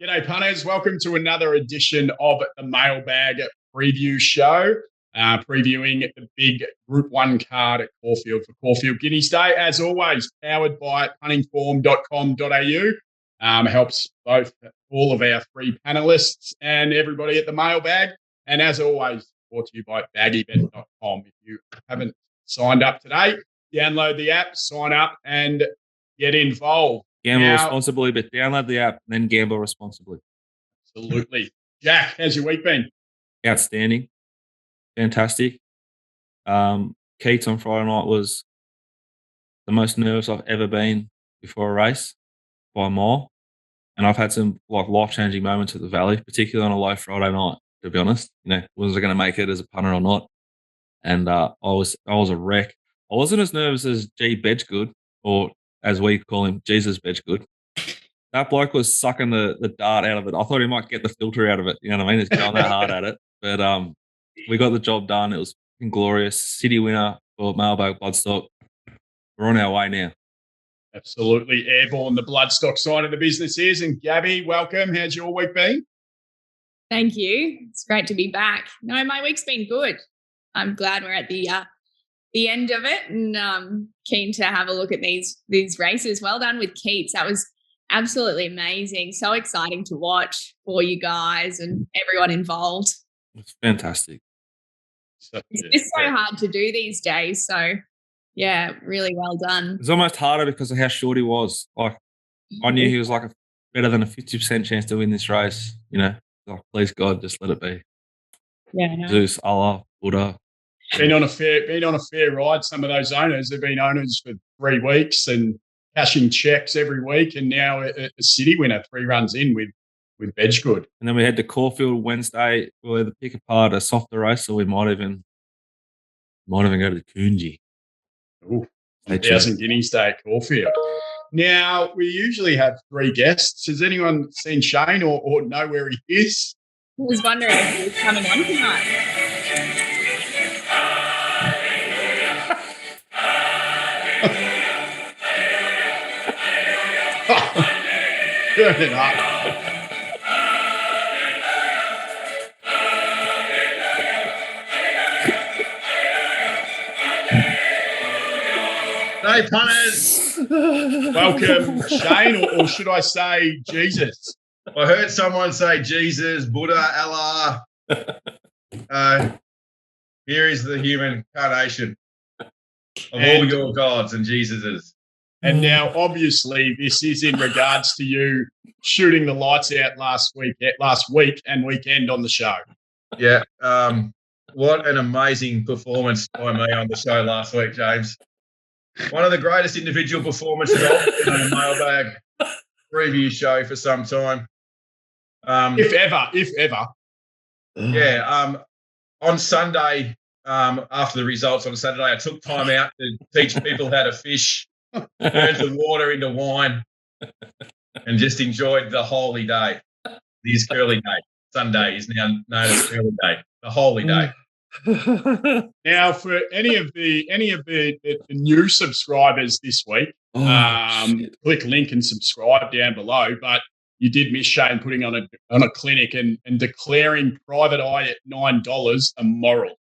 G'day, punters. Welcome to another edition of the Mailbag Preview Show, previewing the big Group 1 card at Caulfield for Caulfield Guineas Day. As always, powered by puntingform.com.au. Helps all of our free panellists and everybody at the Mailbag. And as always, brought to you by baggybet.com. If you haven't signed up today, download the app, sign up, and get involved. Gamble responsibly, but download the app and then gamble responsibly. Absolutely. Jack, how's your week been? Outstanding. Fantastic. Keats on Friday night was the most nervous I've ever been before a race by a mile. And I've had some life-changing moments at the Valley, particularly on a low Friday night, to be honest. Was I going to make it as a punter or not? And I was a wreck. I wasn't as nervous as G. Bedgegood, or as we call him, Jesus Bedgegood. That bloke was sucking the dart out of it. I thought he might get the filter out of it. You know what I mean? He's going that hard at it. But we got the job done. It was glorious. City winner for Mailbag Bloodstock. We're on our way now. Absolutely. Airborne, the Bloodstock side of the business is. And Gabby, welcome. How's your week been? Thank you. It's great to be back. No, my week's been good. I'm glad we're at the end of it, and keen to have a look at these races. Well done with Keats. That was absolutely amazing. So exciting to watch for you guys and everyone involved. It's fantastic. It's just so hard to do these days. So, yeah, really well done. It's almost harder because of how short he was. I knew he was better than a 50% chance to win this race. Please God, just let it be. Yeah, no. Zeus, Allah, Buddha. Been on a fair ride. Some of those owners have been owners for 3 weeks and cashing checks every week, and now a city winner 3 runs in with Bedgegood. And then we had to Caulfield Wednesday. We had to pick apart a softer race, so we might even go to the Coonji. Ooh, 1,000 Guineas Day at Caulfield. Now, we usually have 3 guests. Has anyone seen Shane or know where he is? I was wondering if he was coming on tonight. Turn it up. Hey, punters. Welcome, Shane, or should I say Jesus? I heard someone say Jesus, Buddha, Allah. Here is the human incarnation of all your gods and Jesus's. And now, obviously, this is in regards to you shooting the lights out last week and weekend on the show. Yeah. What an amazing performance by me on the show last week, James. One of the greatest individual performances I've been on a Mailbag preview show for some time. If ever. Yeah. On Sunday, after the results on Saturday, I took time out to teach people how to fish. Turned the water into wine and just enjoyed the holy day. This Curly Day. Sunday is now known as Curly Day, the holy day. Now, for any of the new subscribers this week, click link and subscribe down below. But you did miss Shane putting on a clinic and declaring Private Eye at $9 immoral.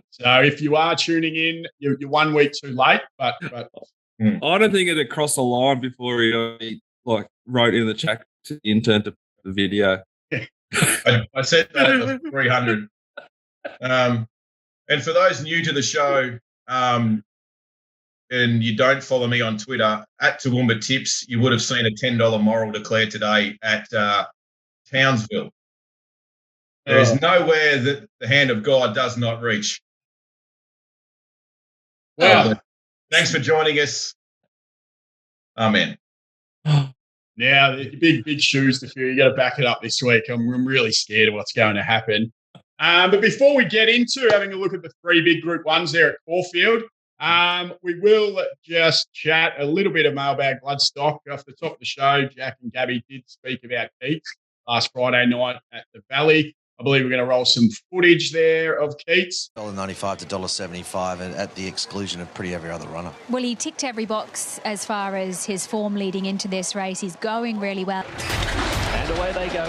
So if you are tuning in, you're 1 week too late, but I don't think it crossed the line before he wrote in the chat to the intern to the video. I said that at 300. And for those new to the show, and you don't follow me on Twitter, at Toowoomba Tips, you would have seen a $10 moral declared today at Townsville. There is nowhere that the hand of God does not reach. Wow. Thanks for joining us. Amen. Now, big shoes to fill. You got to back it up this week. I'm really scared of what's going to happen. But before we get into having a look at the 3 big Group 1s there at Caulfield, we will just chat a little bit of Mailbag Bloodstock. Off the top of the show, Jack and Gabby did speak about Keats last Friday night at the Valley. I believe we're going to roll some footage there of Keats. $1.95 to $1.75 and at the exclusion of pretty every other runner. Well, he ticked every box as far as his form leading into this race. He's going really well. And away they go.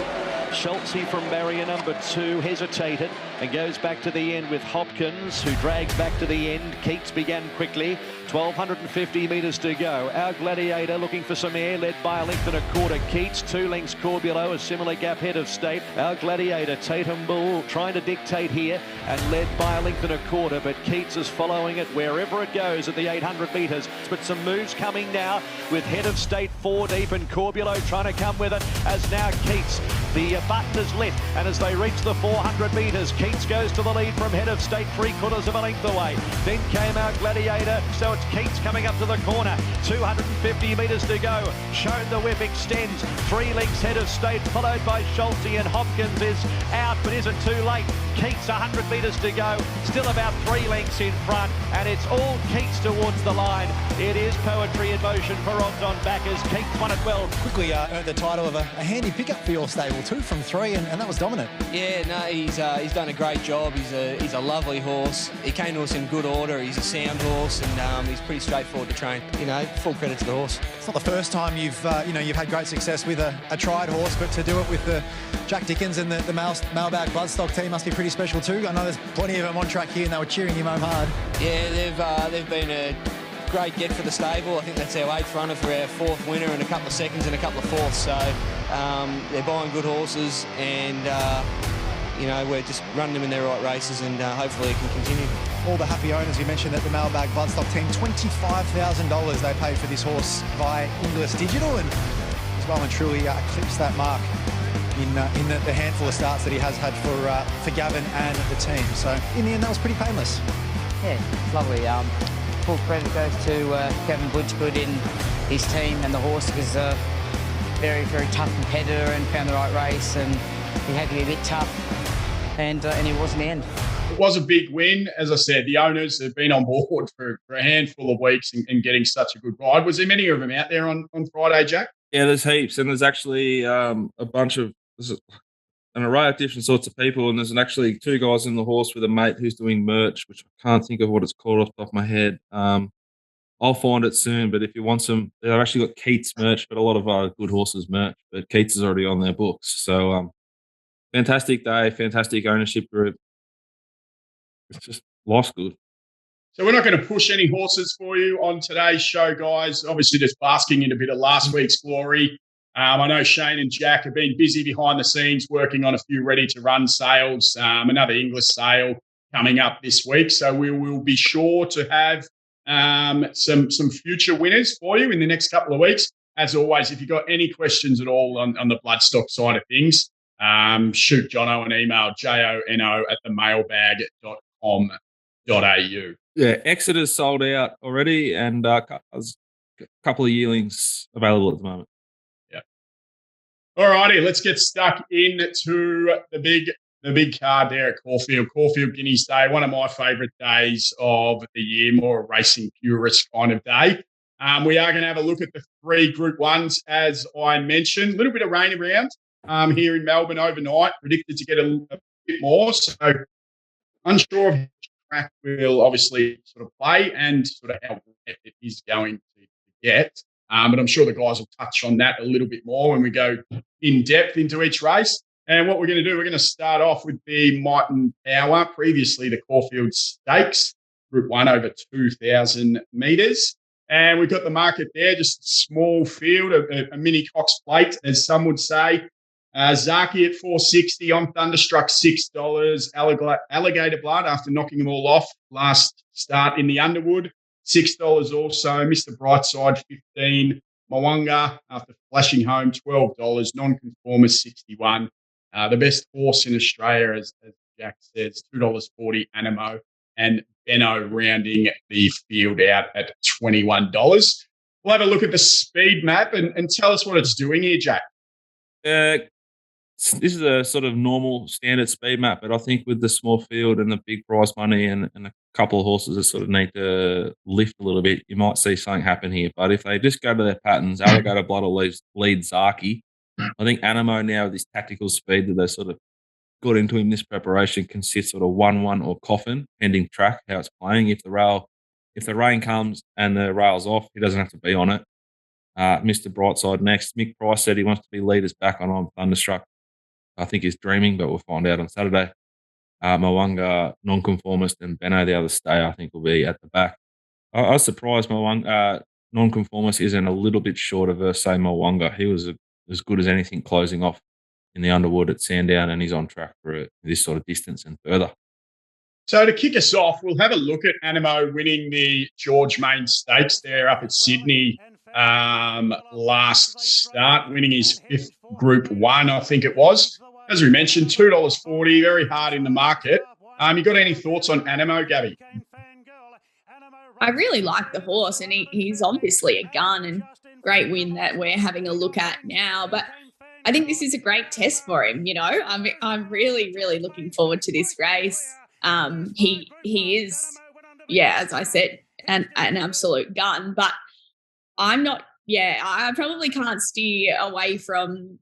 Schultze from barrier number 2 hesitated and goes back to the end with Hopkins, who drags back to the end. Keats began quickly. 1,250 metres to go. Our Gladiator looking for some air, led by a length and a quarter. Keats, 2 lengths Corbulo, a similar gap head of State. Our Gladiator, Tatum Bull, trying to dictate here and led by a length and a quarter, but Keats is following it wherever it goes at the 800 metres. But some moves coming now with head of State 4 deep and Corbulo trying to come with it as now Keats. The button is lit, and as they reach the 400 metres, Keats goes to the lead from head of State, 3/4 of a length away. Then came our Gladiator, so it's Keats coming up to the corner. 250 metres to go. Shown the whip extends. 3 lengths head of State, followed by Schultze, and Hopkins is out, but is it too late? Keats 100 metres to go. Still about 3 lengths in front, and it's all Keats towards the line. It is poetry in motion for odds on backers. Keats won it well. Quickly earned the title of a handy pickup for your stable, 2 from 3, and that was dominant. Yeah, no, he's done a great job. He's a lovely horse. He came to us in good order. He's a sound horse, and he's pretty straightforward to train. You know, full credit to the horse. It's not the first time you've had great success with a tried horse, but to do it with the Jack Dickens and the Mailbag Bloodstock team must be pretty special too. I know there's plenty of them on track here, and they were cheering him home hard. Yeah, they've been a great get for the stable. I think that's our 8th runner for our 4th winner, and a couple of seconds and a couple of 4ths. So they're buying good horses, and we're just running them in their right races, and hopefully it can continue. All the happy owners, you mentioned that the Mailbag Bloodstock team, $25,000 they paid for this horse via Inglis Digital, and he's well and truly eclipsed that mark in the handful of starts that he has had for Gavin and the team. So in the end, that was pretty painless. Yeah, it's lovely. Full credit goes to Kevin Butchgood in his team and the horse, because very, very tough competitor and found the right race, and he had to be a bit tough, and he was in the end. It was a big win. As I said, the owners have been on board for a handful of weeks and getting such a good ride. Was there many of them out there on Friday, Jack? Yeah, there's heaps, and there's actually a bunch of an array of different sorts of people, and there's actually 2 guys in the horse with a mate who's doing merch, which I can't think of what it's called off the top of my head. I'll find it soon, but if you want some, they've actually got Keats merch, but a lot of good horses merch, but Keats is already on their books. So fantastic day, fantastic ownership group. It's just life's good. So we're not going to push any horses for you on today's show, guys. Obviously, just basking in a bit of last week's glory. I know Shane and Jack have been busy behind the scenes working on a few ready-to-run sales, another English sale coming up this week. So we will be sure to have some future winners for you in the next couple of weeks. As always, if you've got any questions at all on the Bloodstock side of things, shoot Jono an email, jono@themailbag.com.au. Yeah, Exeter's sold out already, and a couple of yearlings available at the moment. Yeah. All righty, let's get stuck into the big card there at Caulfield Guineas Day, one of my favourite days of the year, more a racing purist kind of day. We are going to have a look at the 3 Group 1s, as I mentioned. A little bit of rain around here in Melbourne overnight, predicted to get a bit more. So unsure of how the track will obviously sort of play and sort of how wet it is going to get. But I'm sure the guys will touch on that a little bit more when we go in depth into each race. And what we're going to do, we're going to start off with the Might and Power, previously the Caulfield Stakes, Group 1 over 2,000 metres. And we've got the market there, just a small field, a mini Cox Plate, as some would say. Zaki at $4.60 on Thunderstruck $6. Alligator Blood after knocking them all off last start in the Underwood $6 also. Mr. Brightside $15. Mwanga after flashing home $12. Nonconformist $61. The best horse in Australia, as Jack says, $2.40 Animo, and Benno rounding the field out at $21. We'll have a look at the speed map and tell us what it's doing here, Jack. This is a sort of normal standard speed map, but I think with the small field and the big prize money and a couple of horses that sort of need to lift a little bit, you might see something happen here. But if they just go to their patterns, Alligator Blood will lead Zaki. I think Animo now with this tactical speed that they sort of got into in this preparation can sit sort of 1-1 or coffin, pending track, how it's playing. If the rain comes and the rail's off, he doesn't have to be on it. Mr. Brightside next. Mick Price said he wants to be leaders back on Thunderstruck. I think he's dreaming, but we'll find out on Saturday. Mwanga, Nonconformist, and Benno the other stay, I think, will be at the back. I was surprised Mwanga, Nonconformist isn't a little bit shorter versus, say, Mwanga. He was as good as anything closing off in the Underwood at Sandown, and he's on track for this sort of distance and further. So to kick us off, we'll have a look at Animo winning the George Main Stakes there up at Sydney last start, winning his 5th Group 1, I think it was. As we mentioned, $2.40, very hard in the market. You got any thoughts on Animo, Gabby? I really like the horse, and he's obviously a gun, and great win that we're having a look at now. But I think this is a great test for him. You know, I'm really, really looking forward to this race. He is, as I said, an absolute gun. But I'm not. Yeah, I probably can't steer away from,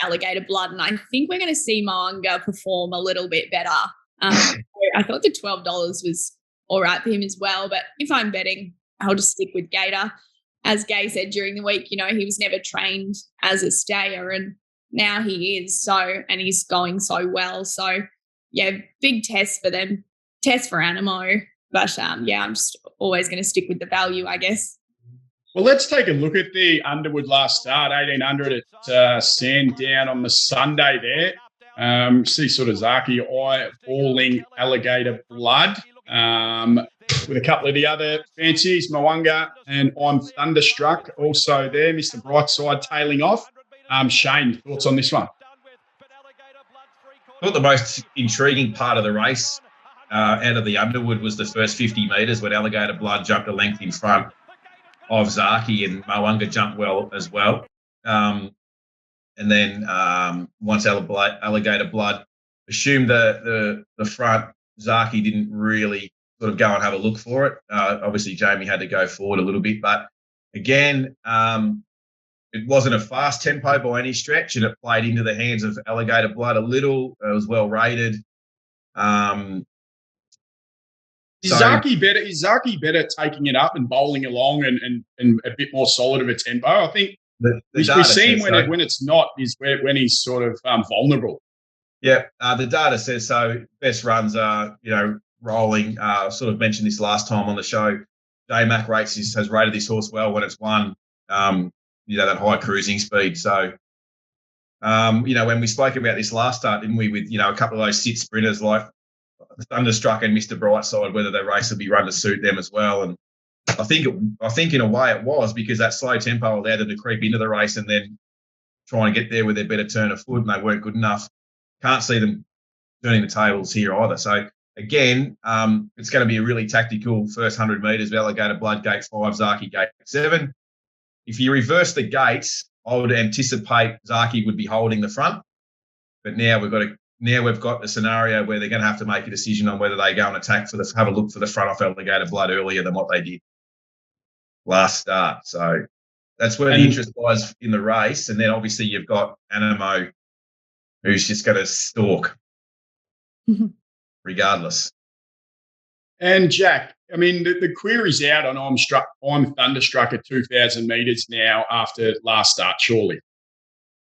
Alligator Blood, and I think we're going to see Moanga perform a little bit better. I thought the $12 was all right for him as well, but if I'm betting, I'll just stick with Gator. As Gay said during the week, he was never trained as a stayer, and now he is. So, and he's going so well. So, yeah, big test for them, test for Animo. But I'm just always going to stick with the value, I guess. Well, let's take a look at the Underwood last start, 1,800 at Sandown on the Sunday there. See sort of Zaki eyeballing Alligator Blood with a couple of the other fancies, Mwanga and I'm Thunderstruck also there, Mr. Brightside tailing off. Shane, thoughts on this one? I thought the most intriguing part of the race out of the Underwood was the first 50 metres when Alligator Blood jumped a length in front of Zaki, and Mwanga jumped well as well. And then once Alligator Blood assumed the front, Zaki didn't really sort of go and have a look for it. Obviously, Jamie had to go forward a little bit. But again, it wasn't a fast tempo by any stretch, and it played into the hands of Alligator Blood a little. It was well rated. Is Zaki better taking it up and bowling along and a bit more solid of a tempo? I think we see him when it's not, is when he's sort of vulnerable. Yeah, the data says so. Best runs are, rolling. Sort of mentioned this last time on the show. J-Mac Races has rated this horse well when it's won, that high cruising speed. So, when we spoke about this last start, didn't we, with, a couple of those sit sprinters like Thunderstruck and Mr. Brightside, whether their race will be run to suit them as well. And I think in a way it was, because that slow tempo allowed them to creep into the race and then try and get there with their better turn of foot, and they weren't good enough. Can't see them turning the tables here either. So, again, it's going to be a really tactical first 100 metres with Alligator Blood, gate 5, Zaki, gate 7. If you reverse the gates, I would anticipate Zaki would be holding the front. But now we've got a scenario where they're going to have to make a decision on whether they go and attack have a look for the front off Alligator Blood earlier than what they did last start. So that's where the interest lies in the race. And then obviously you've got Animo, who's just going to stalk regardless. And Jack, I mean, the query's out on I'm Thunderstruck at 2,000 metres now after last start, surely.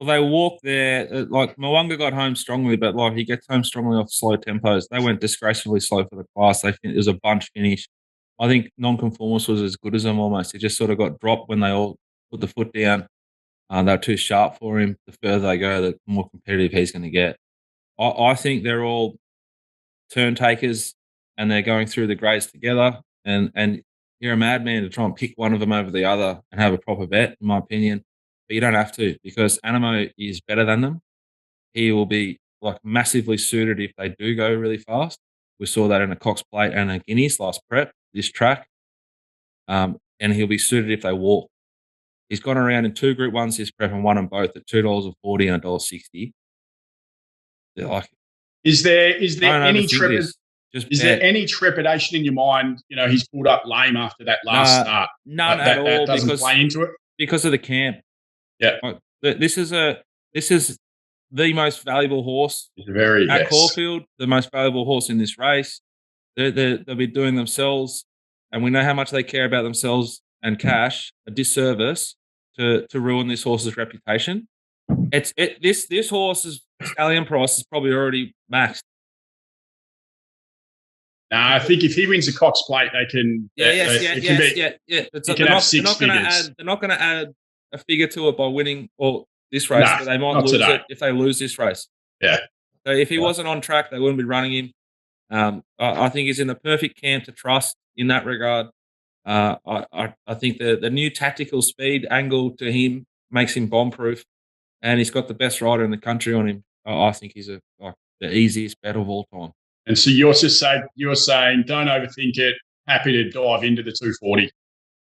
Well, they walked there. Mwanga got home strongly, but he gets home strongly off slow tempos. They went disgracefully slow for the class. It was a bunch finish. I think Nonconformist was as good as them almost. He just sort of got dropped when they all put the foot down. They were too sharp for him. The further they go, the more competitive he's going to get. I think they're all turn takers, and they're going through the grades together. And you're a madman to try and pick one of them over the other and have a proper bet, in my opinion. But you don't have to, because Animo is better than them. He will be massively suited if they do go really fast. We saw that in a Cox Plate and a Guineas last prep, this track. And he'll be suited if they walk. He's gone around in 2 Group 1s this prep and won them both at $2.40 and $1.60. Is there any trepidation in your mind? He's pulled up lame after that last start. None at all. That doesn't play into it because of the camp. Yeah, this is the most valuable horse at Caulfield. The most valuable horse in this race. They'll be doing themselves, and we know how much they care about themselves and cash a disservice to ruin this horse's reputation. This horse's stallion price is probably already maxed. No, I think if he wins the Cox Plate, they can. Yeah. They're not going to add a figure to it by winning or this race, but they might lose it if they lose this race. Yeah. So if he wasn't on track, they wouldn't be running him. I think he's in the perfect camp to trust in that regard. I think the new tactical speed angle to him makes him bomb-proof, and he's got the best rider in the country on him. I think he's the easiest bet of all time. And so you're saying don't overthink it. Happy to dive into the 240.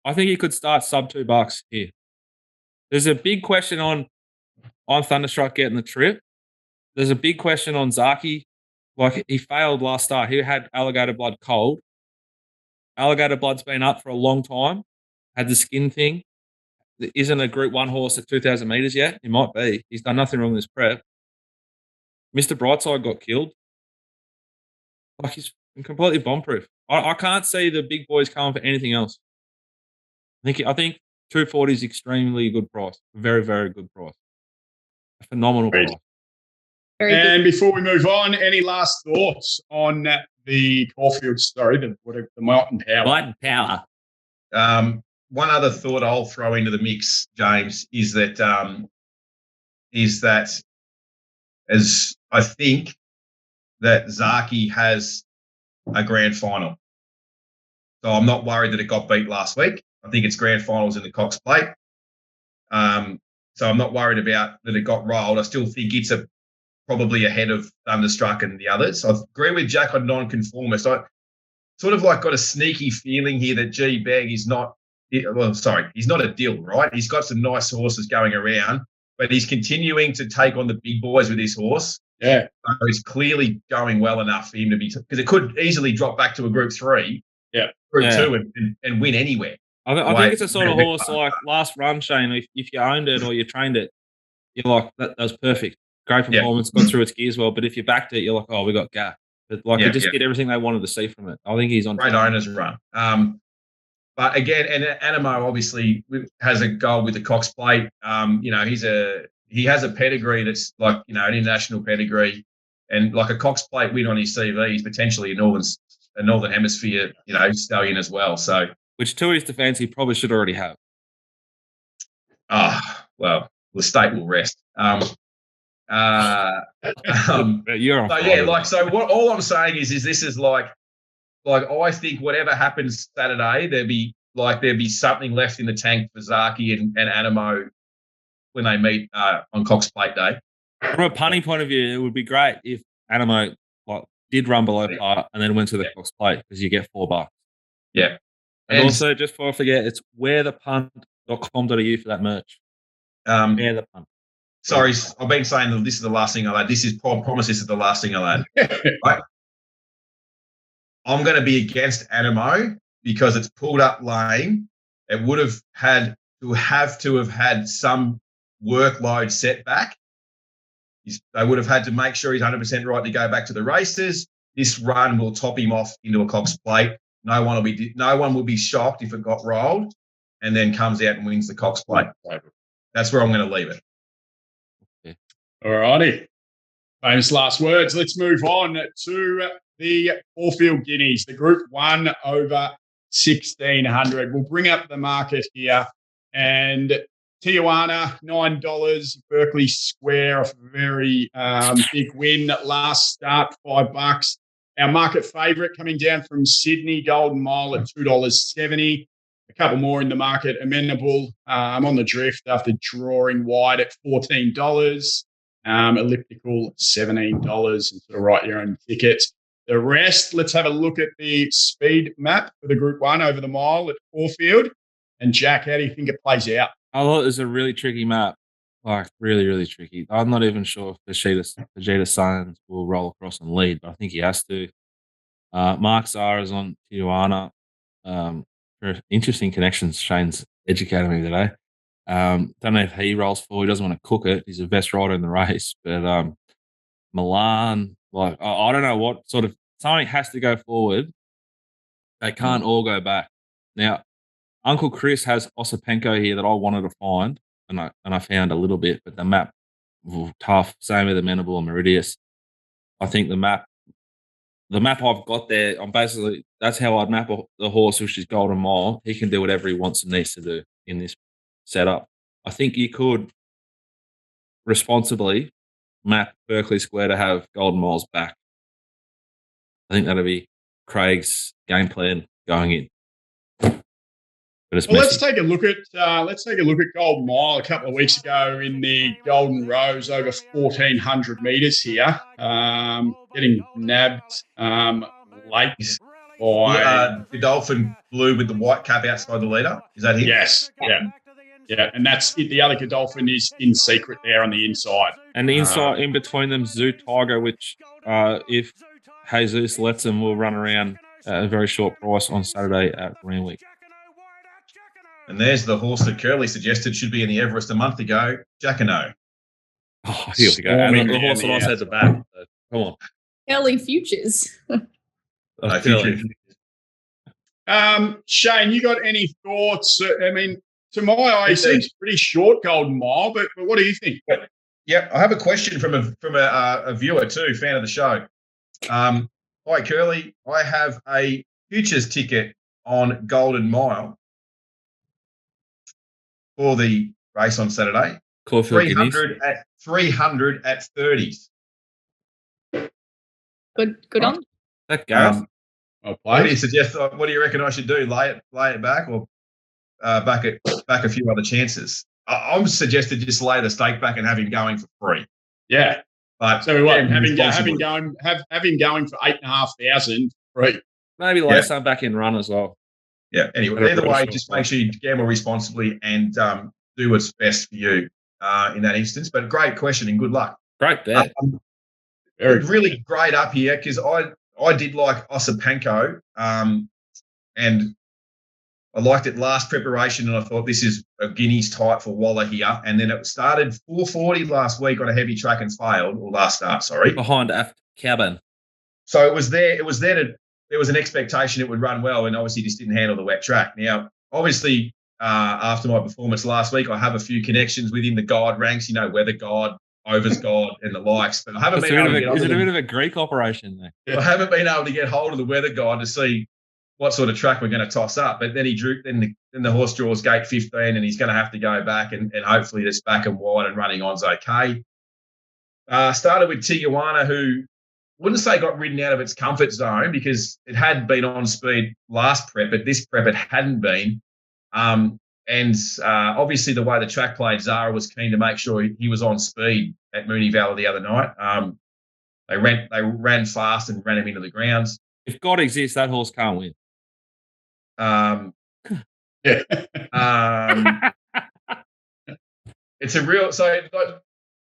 I think he could start sub $2 here. There's a big question on Thunderstruck getting the trip. There's a big question on Zaki. Like, he failed last start. He had Alligator Blood cold. Alligator Blood's been up for a long time. Had the skin thing. There isn't a Group 1 horse at 2,000 metres yet. He might be. He's done nothing wrong in this prep. Mr. Brightside got killed. Like, he's completely bomb-proof. I can't see the big boys coming for anything else. I think 240 is extremely good price. Very, very good price. A phenomenal price. And before we move on, any last thoughts on the Caulfield story, the Mountain Power? Mountain Power. One other thought I'll throw into the mix, James, is that as I think that Zaki has a grand final. So I'm not worried that it got beat last week. I think its grand finals in the Cox Plate. So I'm not worried about that it got rolled. I still think it's probably ahead of Thunderstruck and the others. I agree with Jack on non-conformist. I sort of got a sneaky feeling here that G Beg is not he's not a deal, right? He's got some nice horses going around, but he's continuing to take on the big boys with his horse. Yeah. So he's clearly going well enough for him to be, because it could easily drop back to a Group 3, Group 2 and win anywhere. I think it's a sort of horse like last run, Shane. If you owned it or you trained it, you're like, that was perfect. Great performance, got through its gears well. But if you backed it, you're like, oh, we got gap. But they just get everything they wanted to see from it. I think he's on great owner's run. But again, and Animo obviously has a goal with the Cox Plate. He has a pedigree that's an international pedigree, and like a Cox Plate win on his CV is potentially a northern hemisphere stallion as well. So, which to his defence, he probably should already have. Well, the state will rest. You're on fire. So what all I'm saying is this is like I think whatever happens Saturday, there'd be something left in the tank for Zaki and Animo when they meet on Cox Plate Day. From a punting point of view, it would be great if Animo did run below par and then went to the Cox Plate, because you get $4. Yeah. And also, just before I forget, it's wherethepunt.com.au for that merch. Where the punt. Sorry, I've been saying that this is the last thing I'll add. This is promise. This is the last thing I'll add. Right? I'm going to be against Animo because it's pulled up lane. It would have had to have had some workload setback. They would have had to make sure he's 100% right to go back to the races. This run will top him off into a Cox Plate. No one will be shocked if it got rolled, and then comes out and wins the Cox Plate. That's where I'm going to leave it. All righty. Famous last words. Let's move on to the Caulfield Guineas, the Group 1 over 1,600. We'll bring up the market here. And Tijuana, $9. Berkeley Square off a very big win last start, $5. Our market favourite coming down from Sydney, Golden Mile at $2.70. A couple more in the market. Amenable, I'm on the drift after drawing wide at $14. Elliptical, $17, and sort of write your own tickets. The rest, let's have a look at the speed map for the Group 1 over the mile at Caulfield. And Jack, how do you think it plays out? I thought it was a really tricky map, really, really tricky. I'm not even sure if Vegeta Science will roll across and lead, but I think he has to. Mark Zara's on Tijuana. Interesting connections. Shane's educating me today. Don't know if he rolls forward. He doesn't want to cook it. He's the best rider in the race. But Milan, I don't know what sort of something has to go forward. They can't all go back. Now, Uncle Chris has Osipenko here that I wanted to find, and I found a little bit, but the map, tough. Same with Amenable and Meridius. I think the map I've got there, that's how I'd map the horse, which is Golden Mile. He can do whatever he wants and needs to do in this setup. I think you could responsibly map Berkeley Square to have Golden Miles back. I think that'll be Craig's game plan going in. Well, let's take a look at Golden Mile a couple of weeks ago in the Golden Rose over 1,400 metres here, getting nabbed late by Godolphin Blue with the white cap outside the leader. Is that him? Yes, yeah, and that's it. The other Godolphin is in secret there on the inside, and the inside in between them, Zoo Tiger, which if Jesus lets him, will run around at a very short price on Saturday at Greenwich. And there's the horse that Curly suggested should be in the Everest a month ago, Jackano. Oh, here we go. And the horse that I said to back. So, come on. Curly Futures. Shane, you got any thoughts? I mean, to my eye, it seems pretty short, Golden Mile, but what do you think? Yeah, I have a question from a viewer too, fan of the show. Hi, Curly. I have a futures ticket on Golden Mile for the race on Saturday. Caulfield 300 at 30s. Good on. That goes. What do you suggest? What do you reckon I should do? Lay it back, or back a few other chances? I'm suggesting just lay the stake back and have him going for free. Yeah. But so we want have him going for 8,500 free. Maybe lay some back in run as well. Yeah. Anyway, either way, just make sure you gamble responsibly and do what's best for you in that instance. But great question and good luck. Great bet. Really great up here because I did like Osipenko and I liked it last preparation and I thought this is a Guineas type for Waller here. And then it started 440 last week on a heavy track and failed, or last start, sorry. Behind Cabin. So it was there there was an expectation it would run well and obviously just didn't handle the wet track. Now, obviously, after my performance last week, I have a few connections within the guide ranks, Weather God, Overs God and the likes. But I haven't been able to get Is it a bit of a Greek operation there? Yeah. I haven't been able to get hold of the Weather God to see what sort of track we're going to toss up. But then the horse draws gate 15 and he's going to have to go back and hopefully this back and wide and running on's okay. Started with Tijuana, who wouldn't say got ridden out of its comfort zone because it had been on speed last prep, but this prep it hadn't been. Obviously the way the track played, Zara was keen to make sure he was on speed at Mooney Valley the other night. They ran fast and ran him into the grounds. If God exists, that horse can't win. It's a real. So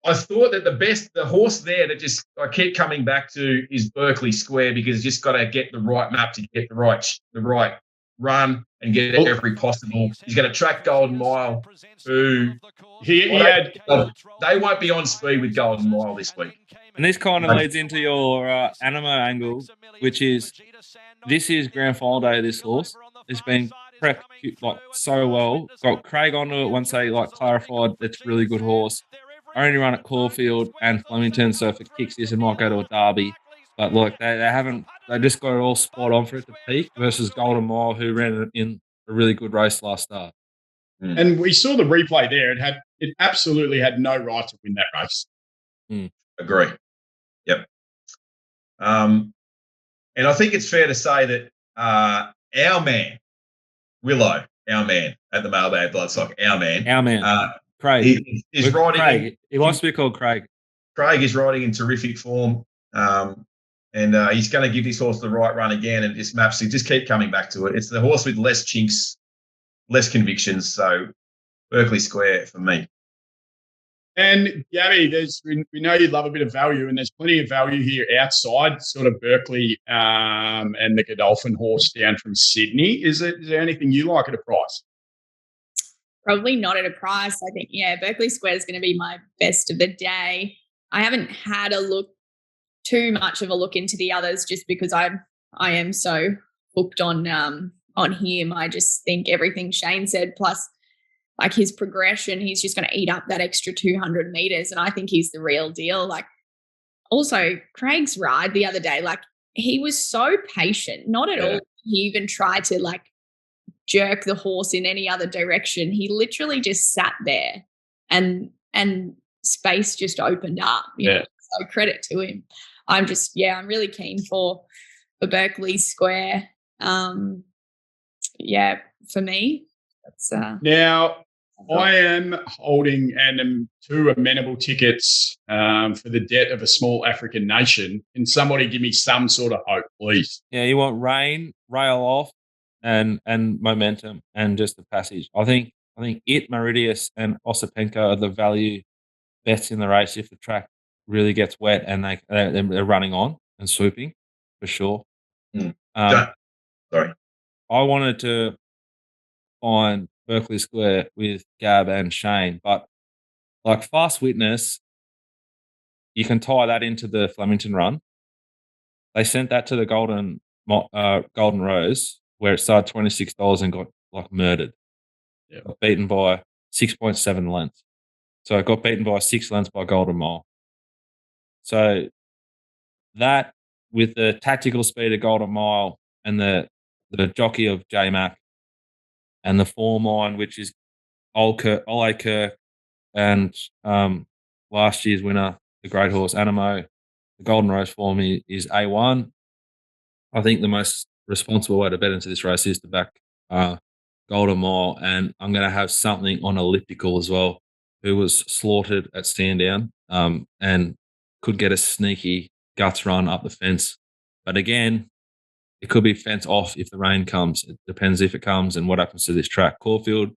I thought that the horse there that just I keep coming back to is Berkeley Square because it's just got to get the right map to get the right run and get every possible. He's going to track Golden Mile. They won't be on speed with Golden Mile this week. And this kind of leads into your Animo angle, which is this is grand final day of this horse. It's been prepped so well. Got Craig onto it once they clarified it's a really good horse. Only run at Caulfield and Flemington, so if it kicks this, it might go to a derby. But they just got it all spot on for it to peak versus Golden Mile, who ran in a really good race last start. And we saw the replay there. It absolutely had no right to win that race. Agree. Yep. And I think it's fair to say that our man, Willow, our man at the Mailbag Bloodstock, our man, Craig, is riding. Craig. He wants to be called Craig. Craig is riding in terrific form, and he's going to give this horse the right run again. And just maps. Just keep coming back to it. It's the horse with less chinks, less convictions. So Berkeley Square for me. And Gabby, we know you love a bit of value, and there's plenty of value here outside sort of Berkeley and the Godolphin horse down from Sydney. Is there anything you like at a price? Probably not at a price. I think, Berkeley Square is going to be my best of the day. I haven't had too much of a look into the others just because I am so hooked on on him. I just think everything Shane said, plus like his progression, he's just going to eat up that extra 200 meters. And I think he's the real deal. Like also Craig's ride the other day, like he was so patient, not at all. He even tried to like jerk the horse in any other direction. He literally just sat there and space just opened up. You know? So credit to him. I'm really keen for Berkeley Square. For me, that's now I am holding and 2 amenable tickets for the debt of a small African nation. Can somebody give me some sort of hope, please? Yeah, you want rain, rail off, and momentum, and just the passage. I think Meridius and Osipenko are the value bets in the race if the track really gets wet and they're running on and swooping for sure. Sorry, I wanted to find Berkeley Square with Gab and Shane, but like Fast Witness, you can tie that into the Flemington run. They sent that to the Golden Rose where it started $26 and got like murdered. Yeah. Got beaten by 6.7 lengths. So it got beaten by 6 lengths by Golden Mile. So that with the tactical speed of Golden Mile and the jockey of J Mac and the form line, which is Ole Kirk and last year's winner, the great horse Animo, the Golden Rose form is A1. I think the most responsible way to bet into this race is to back Golden Mile, and I'm going to have something on Elliptical as well, who was slaughtered at Sandown and could get a sneaky guts run up the fence. But again, it could be fence off if the rain comes. It depends if it comes and what happens to this track. Caulfield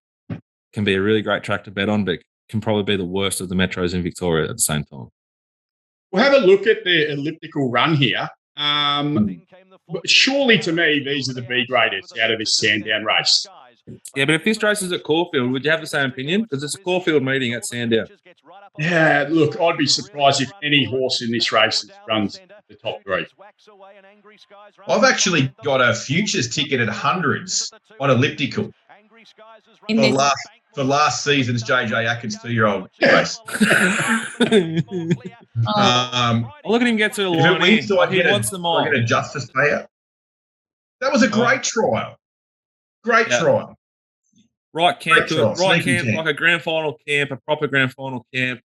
can be a really great track to bet on, but can probably be the worst of the metros in Victoria at the same time. We'll have a look at the elliptical run here. Surely to me, these are the B graders out of this Sandown race. Yeah, but if this race is at Caulfield, would you have the same opinion? Because it's a Caulfield meeting at Sandown. Yeah, look, I'd be surprised if any horse in this race runs the top 3. I've actually got a futures ticket at hundreds on Elliptical for last season's JJ Atkins 2-year-old race. Look at him get to the line. He wants them all. I get a justice payout. That was a great trial. Great trial. Right camp, right camp, like a grand final camp, a proper grand final camp.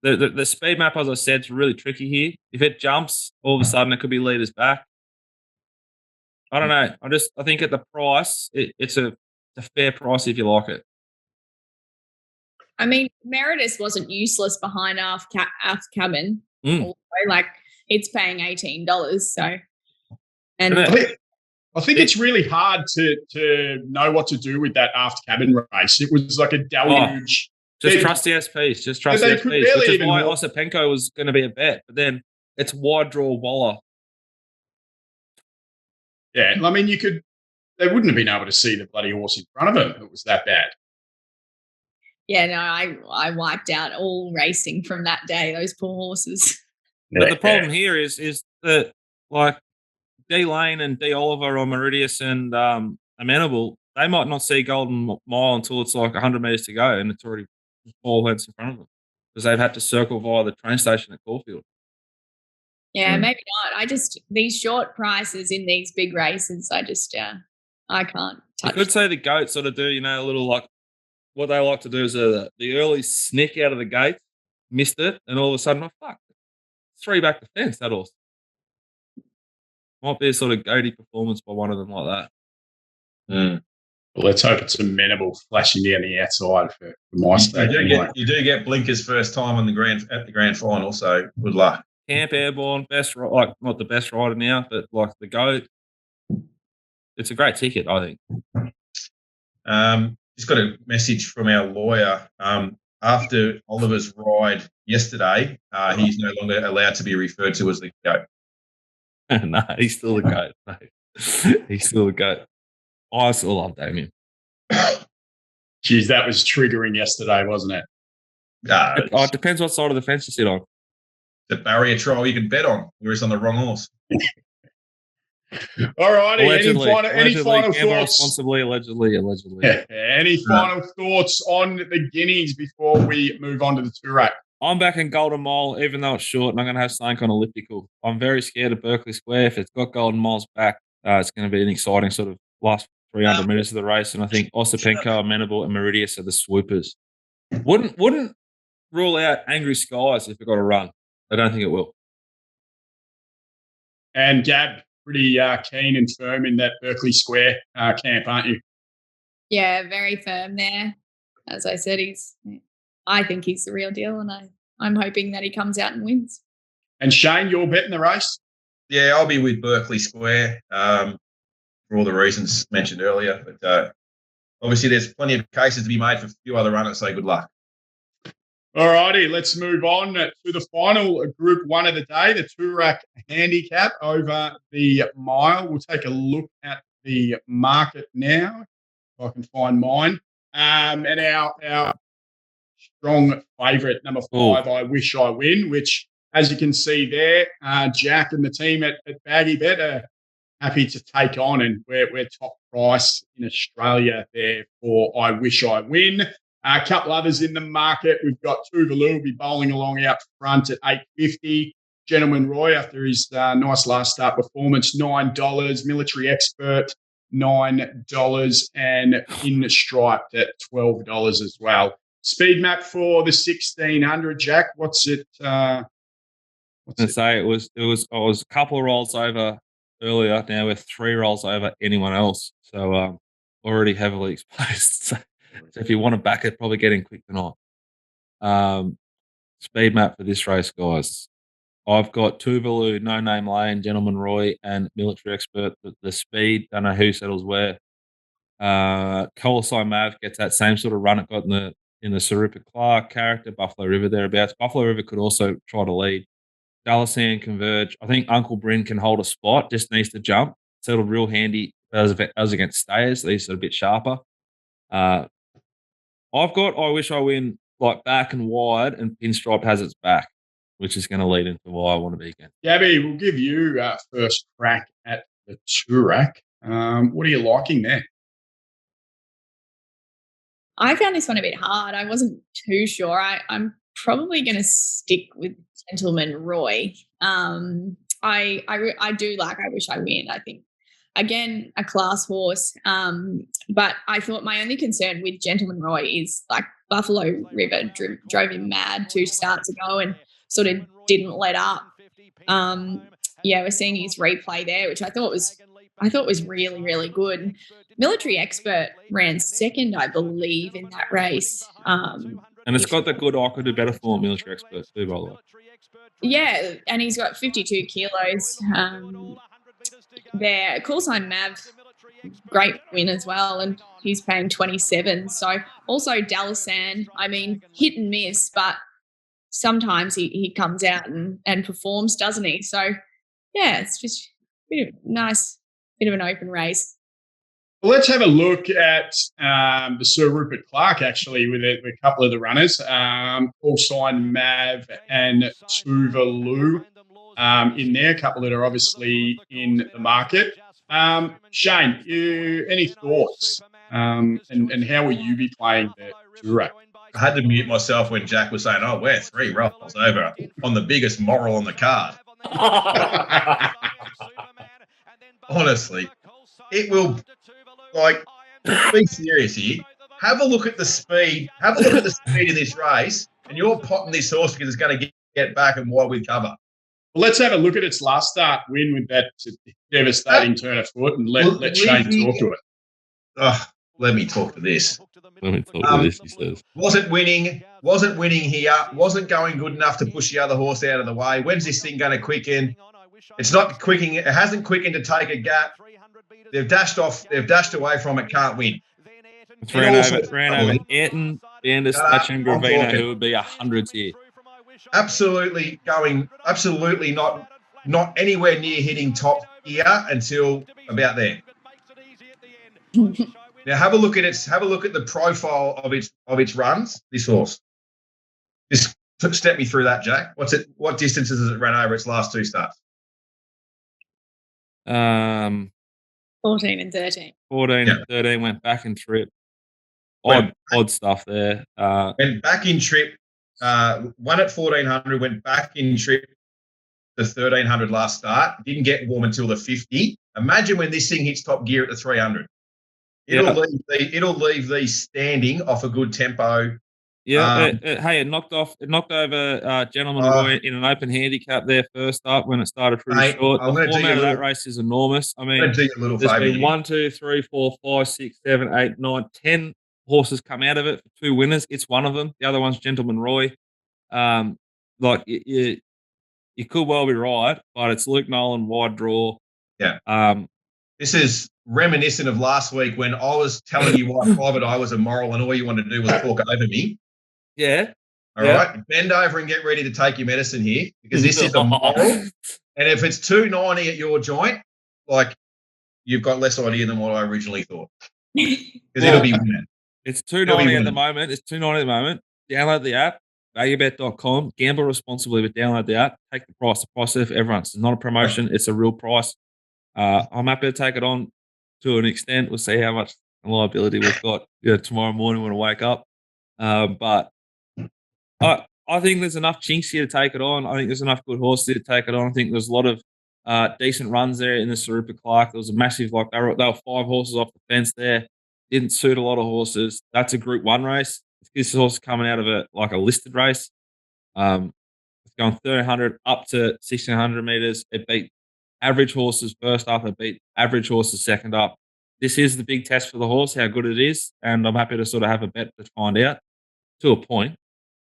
The speed map, as I said, is really tricky here. If it jumps, all of a sudden it could be leaders back. I don't know. I think at the price, it's a fair price if you like it. I mean, Meritus wasn't useless behind Aft Cabin. Also, like it's paying $18. So, and I think it's really hard to know what to do with that Aft Cabin race. It was like a deluge. Just trust the SPs. Just trust the SPs. Which is why Osipenko was going to be a bet. But then it's wide draw Waller. Yeah, I mean, they wouldn't have been able to see the bloody horse in front of them. It was that bad. Yeah, no, I wiped out all racing from that day, those poor horses. But the problem here is that, like, D Lane and D Oliver or Meridius and Amenable, they might not see Golden Mile until it's like 100 metres to go and it's already 4 lengths in front of them because they've had to circle via the train station at Caulfield. Yeah, maybe not. These short prices in these big races, I can't touch. I could say the goats sort of do, a little like what they like to do is the early snick out of the gate, missed it, and all of a sudden, fuck, 3 back the fence, that horse. Might be a sort of goaty performance by one of them like that. Well, let's hope it's Amenable flashing down the outside for my stake. You do get blinkers first time at the grand final, so good luck. Camp Airborne, not the best rider now, but like the GOAT. It's a great ticket, I think. Just got a message from our lawyer. After Oliver's ride yesterday, he's no longer allowed to be referred to as the GOAT. No, he's still the GOAT. Mate. He's still the GOAT. I still love Damien. Jeez, that was triggering yesterday, wasn't it? It depends what side of the fence you sit on. The barrier trial you can bet on. You're just on the wrong horse. All righty. Allegedly, Any final gamble thoughts? responsibly. Allegedly. Any final thoughts on the Guineas before we move on to the Toorak? I'm back in Golden Mile, even though it's short, and I'm going to have something on elliptical. I'm very scared of Berkeley Square. If it's got Golden Miles back, it's going to be an exciting sort of last 300 metres of the race. And I think Osipenko, Amenable, and Meridius are the swoopers. Wouldn't rule out Angry Skies if it got a run. I don't think it will. And Gab, pretty keen and firm in that Berkeley Square camp, aren't you? Yeah, very firm there. As I said, I think he's the real deal, and I'm hoping that he comes out and wins. And Shane, you're betting the race? Yeah, I'll be with Berkeley Square for all the reasons mentioned earlier. But obviously there's plenty of cases to be made for a few other runners, so good luck. All righty, let's move on to the final Group 1 of the day, the Toorak Handicap over the mile. We'll take a look at the market now, if I can find mine. And our strong favourite, number 5, I Wish I Win, which, as you can see there, Jack and the team at Baggy Bet are happy to take on, and we're top price in Australia there for I Wish I Win. A couple others in the market. We've got Tuvalu will be bowling along out front at $8.50. Gentleman Roy, after his nice last start performance, $9. Military Expert, $9. And In Striped at $12 as well. Speed map for the 1600, Jack. What's it? I was going to say I was a couple of rolls over earlier. Now we're 3 rolls over anyone else. So already heavily exposed. So if you want to back it, probably get in quick tonight. Speed map for this race, guys. I've got Tuvalu, No Name Lane, Gentleman Roy, and Military Expert. The speed, don't know who settles where. Colasai Mav gets that same sort of run it got in the Sarupa Clark character, Buffalo River thereabouts. Buffalo River could also try to lead. Dallasan Converge. I think Uncle Bryn can hold a spot, just needs to jump. Settled real handy as against stayers. These are a bit sharper. I've got I Wish I Win like back and wide, and Pinstripe has its back, which is going to lead into why I want to be again. Gabby, we'll give you first crack at the Toorak. What are you liking there? I found this one a bit hard. I wasn't too sure. I'm probably going to stick with Gentleman Roy. I do like I Wish I Win. I think, again, a class horse. But I thought my only concern with Gentleman Roy is like Buffalo River drove him mad 2 starts ago and sort of didn't let up. We're seeing his replay there, which I thought was really, really good. Military Expert ran second, I believe, in that race. And it's got that good I Could Do Better for Military Expert too, by the way. Yeah, and he's got 52 kilos there. Call Sign Mav, great win as well, and he's paying 27. So also Dallasan, I mean, hit and miss, but sometimes he comes out and performs, doesn't he? So, yeah, it's just a bit of an open race. Well, let's have a look at the Sir Rupert Clark, actually, with a couple of the runners, Call Sign Mav and Tuvalu in there, a couple that are obviously in the market. Shane, any thoughts? And how will you be playing the Toorak? I had to mute myself when Jack was saying, we're 3 rolls over on the biggest moral on the card. Honestly, it will, be serious here. Have a look at the speed. Have a look at the speed of this race, and you're potting this horse because it's going to get back and wide with cover. Well, let's have a look at its last start win with that devastating turn of foot and let Shane talk to it. Let me talk to this. Let me talk to this, he says. Wasn't winning here, wasn't going good enough to push the other horse out of the way. When's this thing going to quicken? It's not quickening. It hasn't quickened to take a gap. They've dashed away from it, can't win. It's ran over Ayrton, Banders, and Gravina, who would be 100s here. Absolutely not anywhere near hitting top here until about there. Now have a look at the profile of its runs. This horse. Just step me through that, Jack. What distances has it run over its last 2 starts? 14 14 and 13. and 13 went back in trip. Odd stuff there. Went back in trip. Won at 1400. Went back in trip to 1300 last start. Didn't get warm until the 50. Imagine when this thing hits top gear at the 300. It'll leave these standing off a good tempo. Yeah, it knocked over Gentleman Roy in an open handicap there first up when it started pretty short. The format of that race is enormous. I mean, there's been 1, 2, 3, 4, 5, 6, 7, 8, 9, 10 horses come out of it for 2 winners. It's one of them. The other one's Gentleman Roy. You could well be right, but it's Luke Nolan, wide draw. Yeah. This is reminiscent of last week when I was telling you why Private Eye was immoral and all you wanted to do was talk over me. Yeah. All right. Bend over and get ready to take your medicine here because this is immoral. And if it's 290 at your joint, like you've got less idea than what I originally thought. Because it'll be winning. It's 290 at the moment. It's 290 at the moment. Download the app, valuebet.com. Gamble responsibly, but download the app. Take the price. The price there for everyone. It's not a promotion. It's a real price. I'm happy to take it on to an extent. We'll see how much liability we've got tomorrow morning when I wake up. But I think there's enough chinks here to take it on. I think there's enough good horses here to take it on. I think there's a lot of decent runs there in the Sarupa Clark. There was a massive, they were 5 horses off the fence there. Didn't suit a lot of horses. That's a Group 1 race. This horse is coming out of a listed race. It's going 1,300 up to 1,600 metres. It beat average horses first up. It beat average horses second up. This is the big test for the horse, how good it is, and I'm happy to sort of have a bet to find out to a point,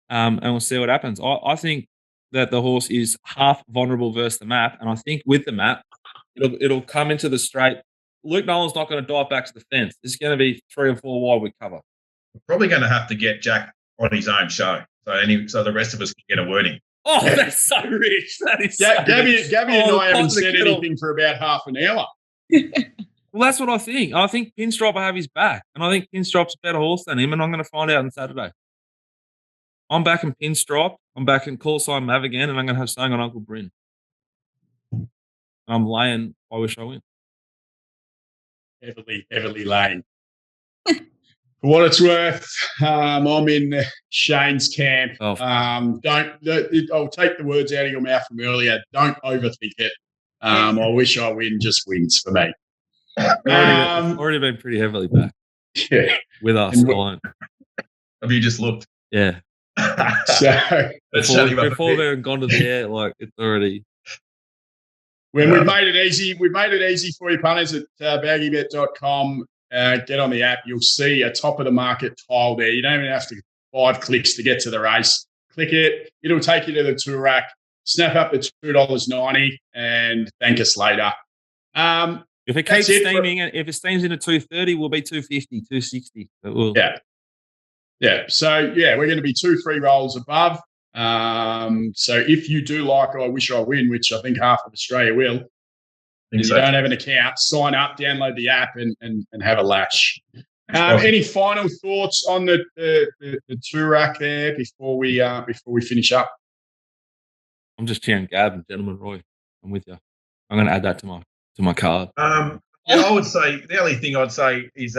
and we'll see what happens. I think that the horse is half vulnerable versus the map, and I think with the map, it'll come into the straight. Luke Nolan's not going to dive back to the fence. It's going to be 3 or 4 wide with cover. We're probably going to have to get Jack on his own show, so the rest of us can get a wording. Oh, that's so rich. That is so rich. Gabby and I haven't said anything for about half an hour. Well, that's what I think. I think Pinstripe will have his back, and I think Pinstripe's a better horse than him, and I'm going to find out on Saturday. I'm backing Pinstripe. I'm backing Call Sign Mav again, and I'm going to have something on Uncle Bryn. And I'm laying I Wish I Win. Heavily laying. For what it's worth, I'm in Shane's camp. I'll take the words out of your mouth from earlier. Don't overthink it. I Wish I Win just wins for me. Already been pretty heavily back. Yeah. With us alone. Have you just looked? Yeah. So before they've gone to the air, it's already. When we've made it easy for you punters at baggybet.com. Get on the app. You'll see a top of the market tile there. You don't even have to 5 clicks to get to the race. Click it. It'll take you to the Toorak. Snap up the $2.90 and thank us later. If it keeps steaming, if it steams into 230, we'll be 250, 260. Yeah. So, we're going to be 2-3 rolls above. So if you do like I Wish I Win, which I think half of Australia will, if you don't have an account, sign up, download the app, and have a lash. Any final thoughts on the Toorak there before we finish up? I'm just cheering Gab and Gentleman Roy. I'm with you. I'm going to add that to my card. I would say the only thing I'd say is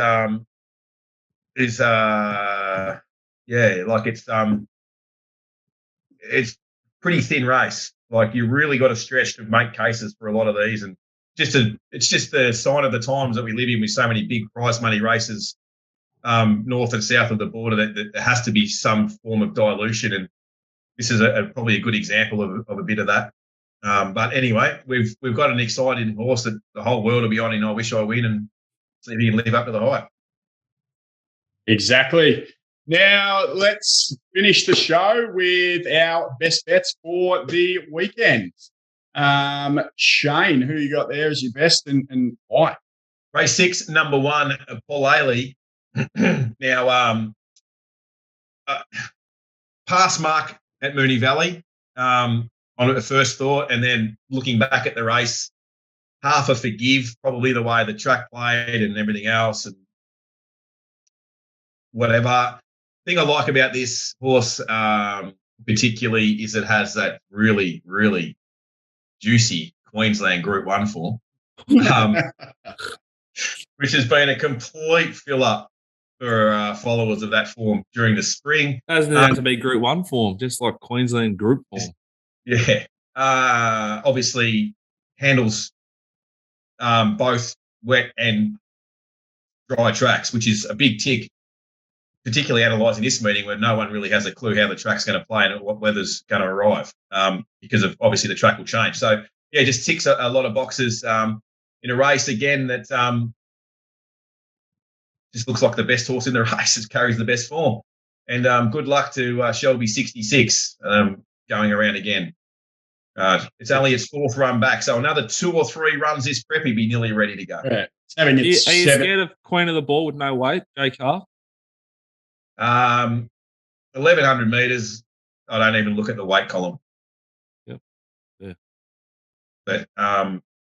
it's pretty thin race. Like you really got to stretch to make cases for a lot of these, and it's just the sign of the times that we live in with so many big prize money races north and south of the border that there has to be some form of dilution, and this is probably a good example of a bit of that. But anyway, we've got an exciting horse that the whole world will be on in I Wish I Win, and see if he can live up to the hype. Exactly. Now let's finish the show with our best bets for the weekend. Shane, who you got there as your best and why? Race 6, number 1, Paul Ailey. Now, pass mark at Moonee Valley on a first thought, and then looking back at the race, half a forgive, probably the way the track played and everything else and whatever. The thing I like about this horse particularly is it has that really, really juicy Queensland Group 1 form. which has been a complete fill-up for followers of that form during the spring. Doesn't have to be Group 1 form, just like Queensland Group form. Yeah. Obviously, handles both wet and dry tracks, which is a big tick, particularly analysing this meeting where no one really has a clue how the track's going to play and what weather's going to arrive, because of obviously the track will change. So, yeah, just ticks a lot of boxes in a race, again, that just looks like the best horse in the race. It carries the best form. And good luck to Shelby 66 going around again. It's only its 4th run back, so another 2 or 3 runs this prep, he'd be nearly ready to go. Yeah. Are you scared of Queen of the Ball with no weight, Jay Carr? 1,100 metres, I don't even look at the weight column. Yep. Yeah. But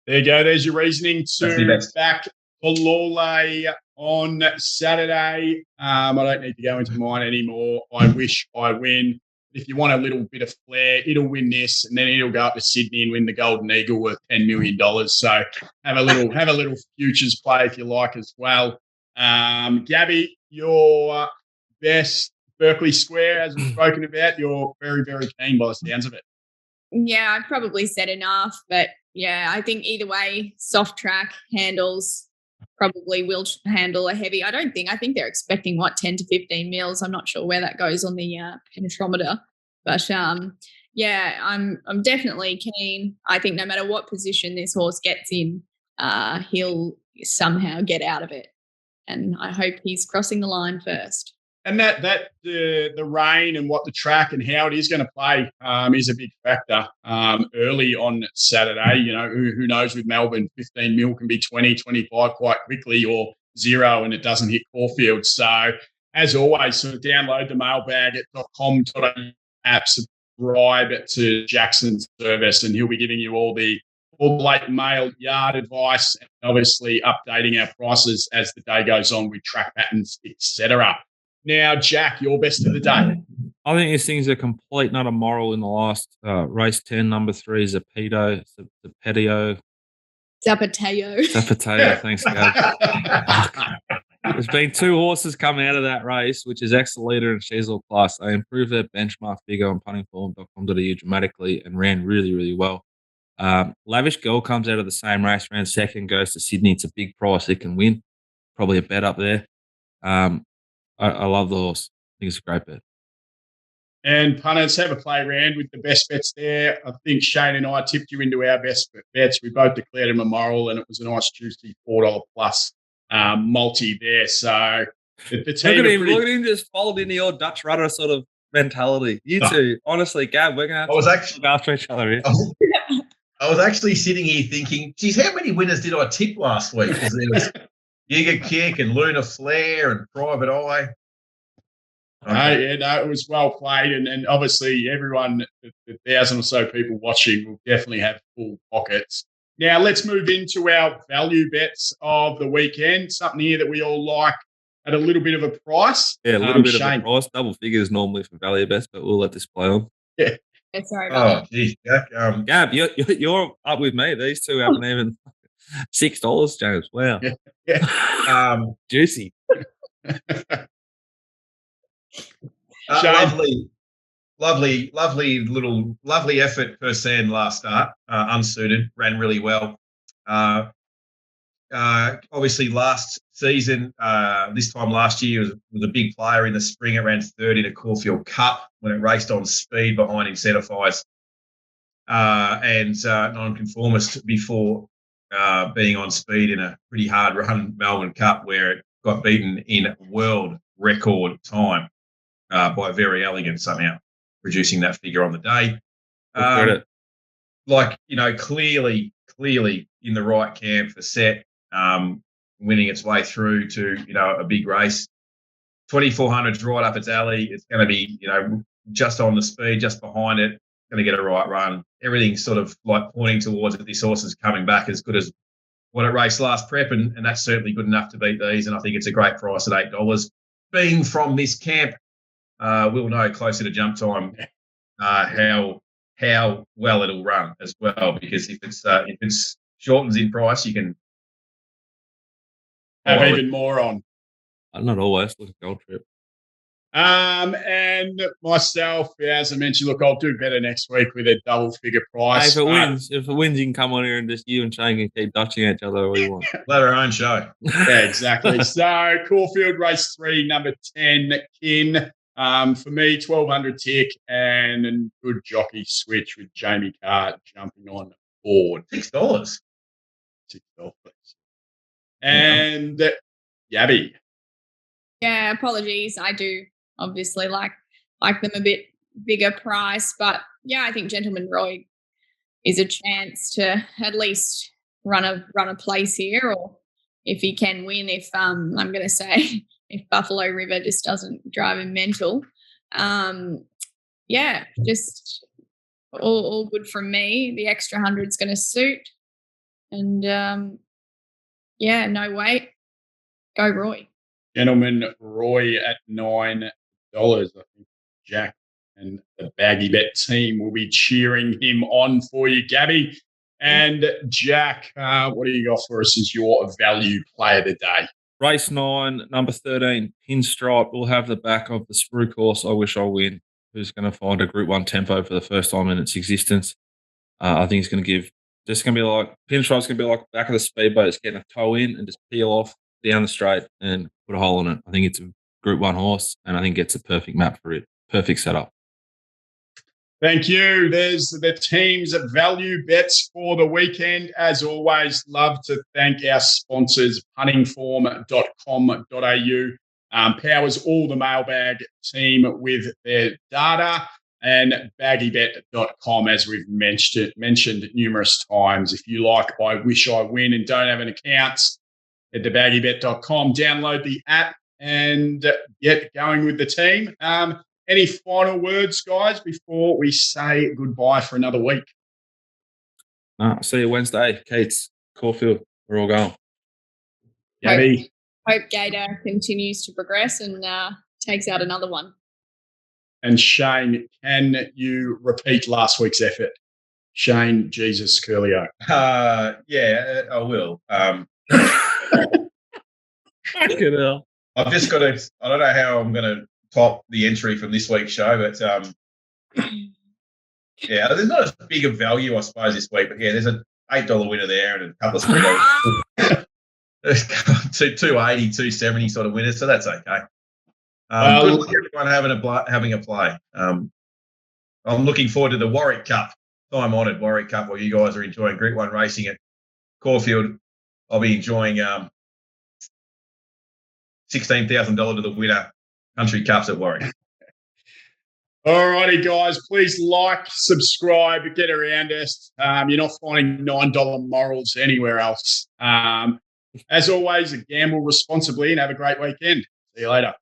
there you go. There's your reasoning to back Olole on Saturday. I don't need to go into mine anymore. I wish I win. If you want a little bit of flair, it'll win this, and then it'll go up to Sydney and win the Golden Eagle worth $10 million. So have a little futures play if you like as well. Gabby, your best Berkeley Square, as we've spoken about, you're very, very keen by the sounds of it. Yeah, I've probably said enough, but yeah, I think either way, soft track handles probably will handle a heavy. I think they're expecting 10 to 15 mils. I'm not sure where that goes on the penetrometer, but yeah, I'm definitely keen. I think no matter what position this horse gets in, he'll somehow get out of it, and I hope he's crossing the line first. And that the rain and what the track and how it is going to play is a big factor early on Saturday. You know, who knows with Melbourne, 15 mil can be 20, 25 quite quickly, or 0 and it doesn't hit Caulfield. So as always, sort of download the mailbag at .com.au app, subscribe to Jackson's service, and he'll be giving you all the late mail yard advice, and obviously updating our prices as the day goes on with track patterns, etc. Now, Jack, your best of the day. I think this thing's a complete not a moral in the last race 10. Number 3 is Zapateo. Zapateo, thanks, Gab. There's been 2 horses coming out of that race, which is Ex-Leader and Sheasel Class. They improved their benchmark figure on puntingform.com.au dramatically and ran really, really well. Lavish Girl comes out of the same race, ran second, goes to Sydney. It's a big price. It can win. Probably a bet up there. I love the horse. I think it's a great bet. And punters, have a play round with the best bets there. I think Shane and I tipped you into our best bets. We both declared them a moral, and it was a nice juicy $4 plus multi there. So the team look at him just fold into your Dutch rudder sort of mentality. You two, honestly, Gab, we're going to have to look after each other here. I was actually sitting here thinking, geez, how many winners did I tip last week? Because there was Giga Kick and Luna Flare and Private Eye. Okay. It was well played, and obviously everyone, the 1,000 or so people watching, will definitely have full pockets. Now let's move into our value bets of the weekend. Something here that we all like at a little bit of a price. Yeah, a little bit of a price. Double figures normally for value bets, but we'll let this play on. Yeah. Sorry about that. Geez, Jack. Gab, you're up with me. These two haven't even $6, James. Wow. Yeah. Juicy. Lovely effort per Sand last start. Unsuited, ran really well. Obviously, last season, this time last year, was a big player in the spring. It ran third in a Caulfield Cup when it raced on speed behind Incentivize and Nonconformist before being on speed in a pretty hard run Melbourne Cup where it got beaten in world record time by Very Elegant somehow, producing that figure on the day. Clearly in the right camp for Set, winning its way through to, a big race. 2,400's right up its alley. It's going to be, just on the speed, just behind it, going to get a right run. Everything's sort of like pointing towards it. This horse is coming back as good as what it raced last prep, and that's certainly good enough to beat these, and I think it's a great price at $8. Being from this camp, we'll know closer to jump time how well it'll run as well, because if it's shortens in price, you can have even more on. Not always. Look at Gold Trip. And myself, as I mentioned, look, I'll do better next week with a double figure price. Hey, if it wins, you can come on here and just you and Shane can keep dutching each other all you want. Let our own show. Yeah, exactly. So Caulfield Race 3, number 10, Kin. For me, 1,200 tick and a good jockey switch with Jamie Carr jumping on board. $6. $6, please. And Gaby. Yeah, apologies. I do obviously like them a bit bigger price, but yeah, I think Gentleman Roy is a chance to at least run a place here, or if he can win, if I'm going to say if Buffalo River just doesn't drive him mental. Yeah, just all good from me. The extra 100's going to suit, and yeah, no wait, go Roy. Gentleman Roy at $9. I think Jack and the Baggy Bet team will be cheering him on for you, Gaby. And Jack, what do you got for us as your value play of the day? Race 9, number 13, Pinstripe, will have the back of the Sprue course, I Wish I Win, who's going to find a Group 1 tempo for the first time in its existence. I think it's going to give, just going to be like, Pinstripe's going to be like back of the speedboat. It's getting a toe in and just peel off down the straight and put a hole in it. I think it's a Group 1 horse, and I think it's a perfect map for it. Perfect setup. Thank you. There's the team's value bets for the weekend. As always, love to thank our sponsors, puntingform.com.au. Powers all the mailbag team with their data, and baggybet.com, as we've mentioned numerous times. If you like I Wish I Win and don't have an account, head to baggybet.com, download the app, and get going with the team. Any final words, guys, before we say goodbye for another week? See you Wednesday, Kate's Caulfield. We're all going. Gaby. Hope Gator continues to progress and takes out another one. And Shane, can you repeat last week's effort? Shane Jesus Curleo. Yeah, I will. Fucking hell. I've just got to, I don't know how I'm going to top the entry from this week's show, but yeah, there's not as big a value, I suppose, this week, but yeah, there's an $8 winner there and a couple of $3. 280, 270 sort of winners, so that's okay. Good luck everyone having a play. I'm looking forward to the Warwick Cup, time-honoured Warwick Cup, where you guys are enjoying Group 1 racing at Caulfield. I'll be enjoying $16,000 to the winner Country Cups at Warwick. All righty, guys. Please like, subscribe, get around us. You're not finding $9 morals anywhere else. As always, gamble responsibly and have a great weekend. See you later.